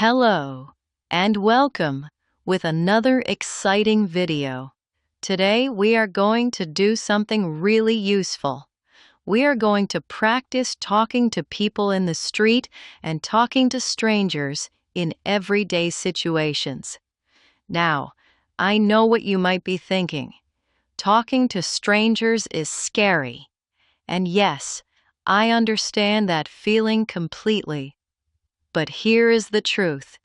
Hello, and welcome with another exciting video. Today we are going to do something really useful. We are going to practice talking to people in the street and talking to strangers in everyday situations. Now, I know what you might be thinking. Talking to strangers is scary. And yes, I understand that feeling completely. But here is the truth.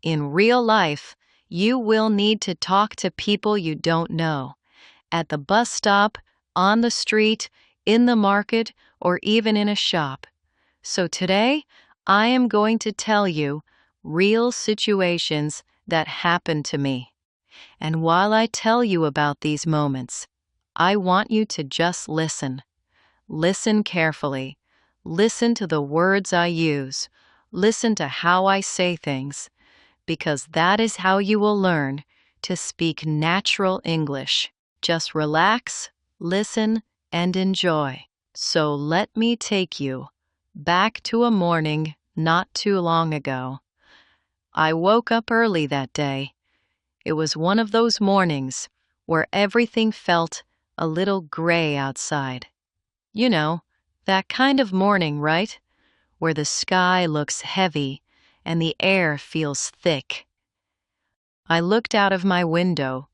In real life, you will need to talk to people you don't know. At the bus stop, on the street, in the market, or even in a shop. So today, I am going to tell you real situations that happened to me. And while I tell you about these moments, I want you to just listen. Listen carefully. Listen to the words I use. Listen to how I say things, because that is how you will learn to speak natural English. Just relax, listen, and enjoy. So let me take you back to a morning not too long ago. I woke up early that day. It was one of those mornings where everything felt a little gray outside. You know, that kind of morning, right? Where the sky looks heavy and the air feels thick. I looked out of my window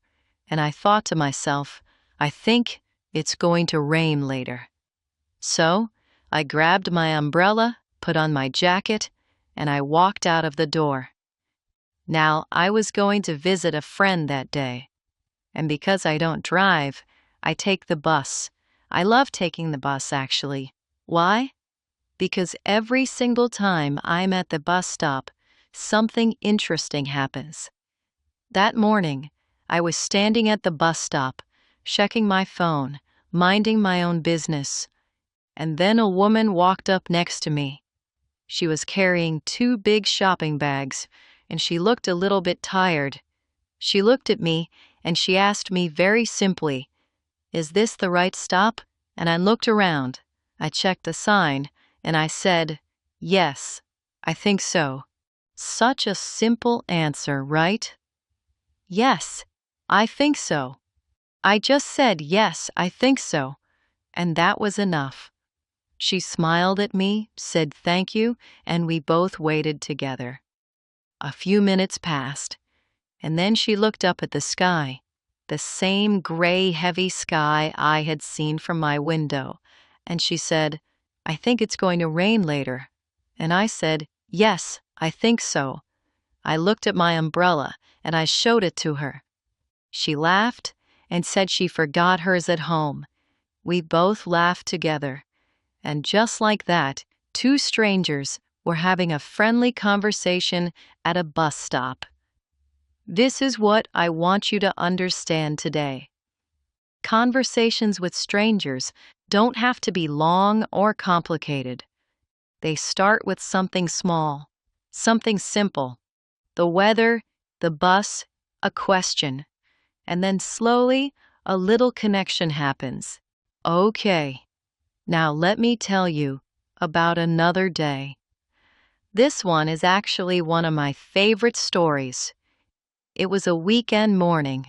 and I thought to myself, I think it's going to rain later. So I grabbed my umbrella, put on my jacket, and I walked out of the door. Now, I was going to visit a friend that day. And because I don't drive, I take the bus. I love taking the bus, actually. Why? Because every single time I'm at the bus stop, something interesting happens. That morning, I was standing at the bus stop, checking my phone, minding my own business. And then a woman walked up next to me. She was carrying 2 big shopping bags, and she looked a little bit tired. She looked at me, and she asked me very simply, "Is this the right stop?" And I looked around. I checked the sign, and I said, "Yes, I think so." Such a simple answer, right? Yes, I think so. I just said, "Yes, I think so." And that was enough. She smiled at me, said thank you, and we both waited together. A few minutes passed, and then she looked up at the sky, the same gray, heavy sky I had seen from my window, and she said, "I think it's going to rain later." And I said, "Yes, I think so." I looked at my umbrella, and I showed it to her. She laughed and said she forgot hers at home. We both laughed together. And just like that, 2 strangers were having a friendly conversation at a bus stop. This is what I want you to understand today. Conversations with strangers don't have to be long or complicated. They start with something small, something simple. The weather, the bus, a question. And then slowly, a little connection happens. Okay. Now let me tell you about another day. This one is actually one of my favorite stories. It was a weekend morning,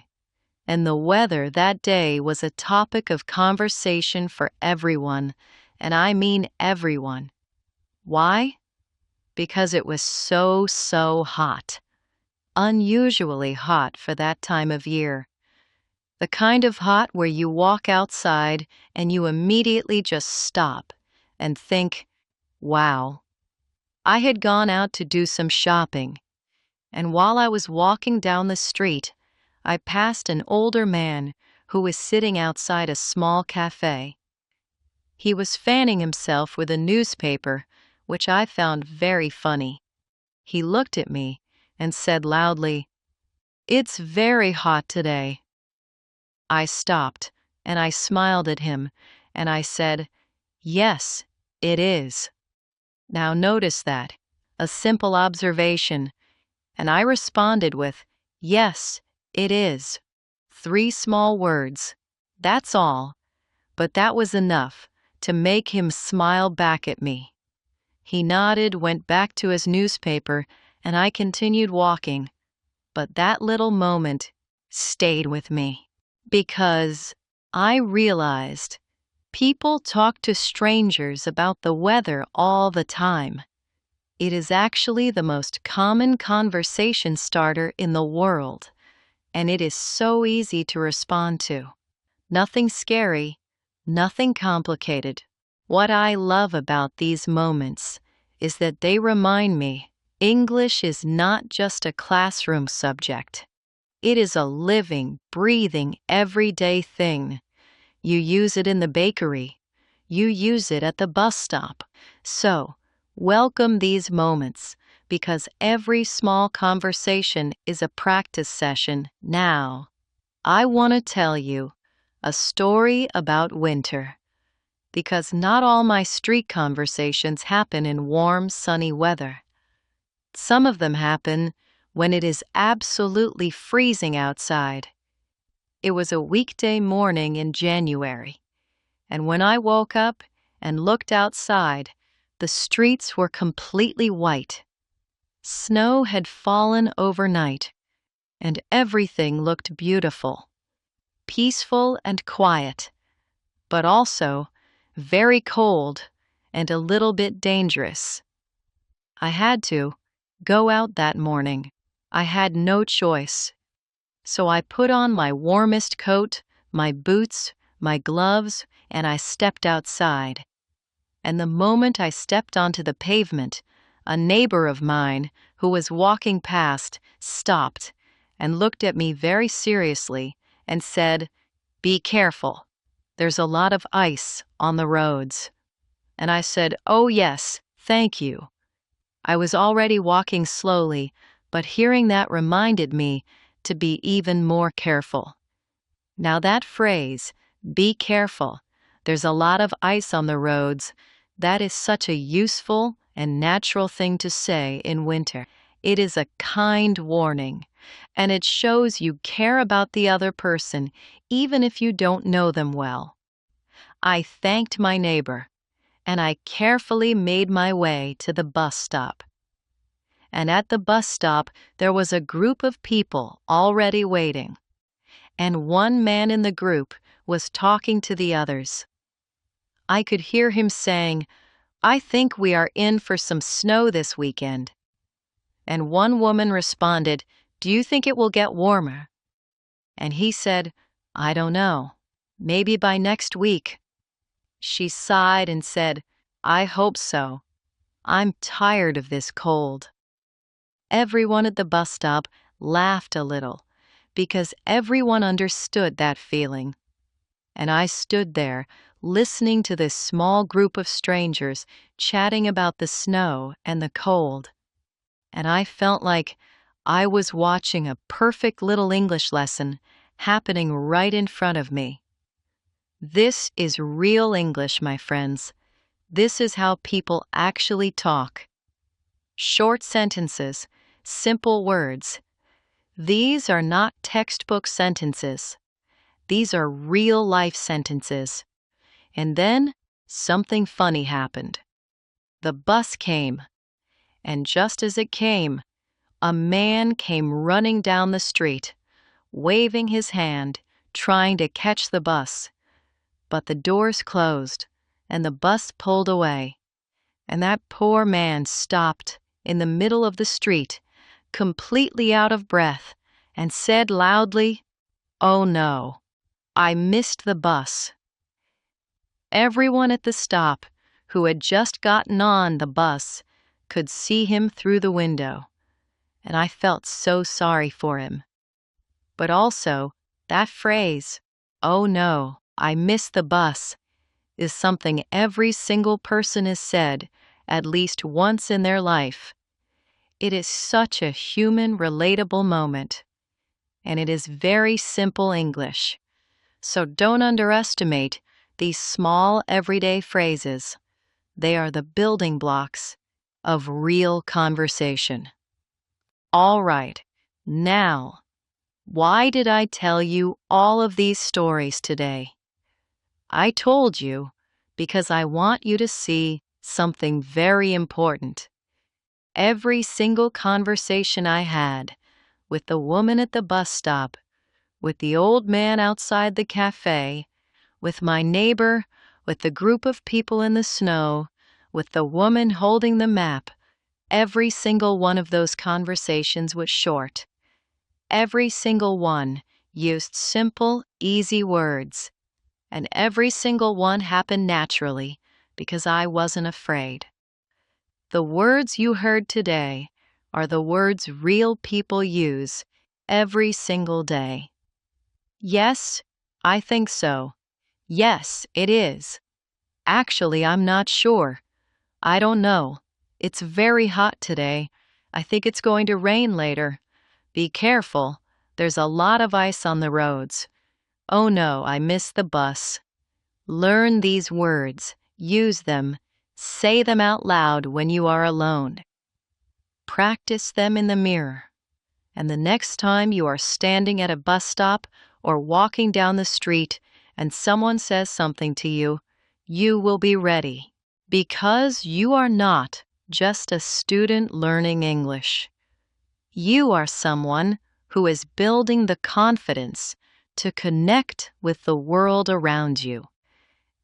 and the weather that day was a topic of conversation for everyone, and I mean everyone. Why? Because it was so hot. Unusually hot for that time of year. The kind of hot where you walk outside and you immediately just stop and think, wow. I had gone out to do some shopping, and while I was walking down the street, I passed an older man who was sitting outside a small cafe. He was fanning himself with a newspaper, which I found very funny. He looked at me and said loudly, "It's very hot today." I stopped, and I smiled at him, and I said, "Yes, it is." Now notice that, a simple observation, and I responded with, "Yes, it is." 3 small words. That's all. But that was enough to make him smile back at me. He nodded, went back to his newspaper, and I continued walking, but that little moment stayed with me because I realized people talk to strangers about the weather all the time. It is actually the most common conversation starter in the world, and it is so easy to respond to. Nothing scary, nothing complicated. What I love about these moments is that they remind me English is not just a classroom subject. It is a living, breathing, everyday thing. You use it in the bakery. You use it at the bus stop. So, welcome these moments because every small conversation is a practice session now. I want to tell you a story about winter because not all my street conversations happen in warm, sunny weather. Some of them happen when it is absolutely freezing outside. It was a weekday morning in January, and when I woke up and looked outside, the streets were completely white. Snow had fallen overnight, and everything looked beautiful, peaceful and quiet, but also very cold and a little bit dangerous. I had to go out that morning. I had no choice. So I put on my warmest coat, my boots, my gloves, and I stepped outside. And the moment I stepped onto the pavement, a neighbor of mine who was walking past stopped and looked at me very seriously and said, "Be careful. There's a lot of ice on the roads." And I said, "Oh yes, thank you." I was already walking slowly, but hearing that reminded me to be even more careful. Now that phrase, "be careful, there's a lot of ice on the roads," that is such a useful and natural thing to say in winter. It is a kind warning, and it shows you care about the other person, even if you don't know them well. I thanked my neighbor, and I carefully made my way to the bus stop. And at the bus stop, there was a group of people already waiting. And one man in the group was talking to the others. I could hear him saying, "I think we are in for some snow this weekend." And one woman responded, "Do you think it will get warmer?" And he said, "I don't know. Maybe by next week." She sighed and said, "I hope so. I'm tired of this cold." Everyone at the bus stop laughed a little because everyone understood that feeling. And I stood there listening to this small group of strangers chatting about the snow and the cold. And I felt like I was watching a perfect little English lesson happening right in front of me. This is real English, my friends. This is how people actually talk. Short sentences, simple words. These are not textbook sentences. These are real-life sentences. And then something funny happened. The bus came, and just as it came, a man came running down the street, waving his hand, trying to catch the bus. But the doors closed, and the bus pulled away. And that poor man stopped in the middle of the street, completely out of breath, and said loudly, "Oh no, I missed the bus." Everyone at the stop, who had just gotten on the bus, could see him through the window, and I felt so sorry for him. But also, that phrase, "Oh no, I missed the bus," is something every single person has said at least once in their life. It is such a human, relatable moment, and it is very simple English. So don't underestimate these small, everyday phrases. They are the building blocks of real conversation. All right, now, why did I tell you all of these stories today? I told you because I want you to see something very important. Every single conversation I had with the woman at the bus stop, with the old man outside the cafe, with my neighbor, with the group of people in the snow, with the woman holding the map, every single one of those conversations was short. Every single one used simple, easy words. And every single one happened naturally because I wasn't afraid. The words you heard today are the words real people use every single day. Yes, I think so. Yes, it is. Actually, I'm not sure. I don't know. It's very hot today. I think it's going to rain later. Be careful. There's a lot of ice on the roads. Oh no, I missed the bus. Learn these words. Use them. Say them out loud when you are alone. Practice them in the mirror. And the next time you are standing at a bus stop or walking down the street and someone says something to you, you will be ready. Because you are not just a student learning English. You are someone who is building the confidence to connect with the world around you.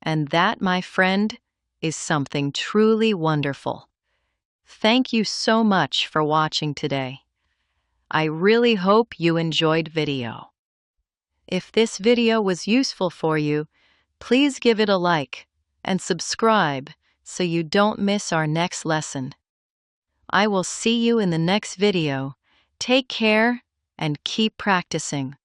And that, my friend, is something truly wonderful. Thank you so much for watching today. I really hope you enjoyed video. If this video was useful for you, please give it a like and subscribe so you don't miss our next lesson. I will see you in the next video. Take care and keep practicing.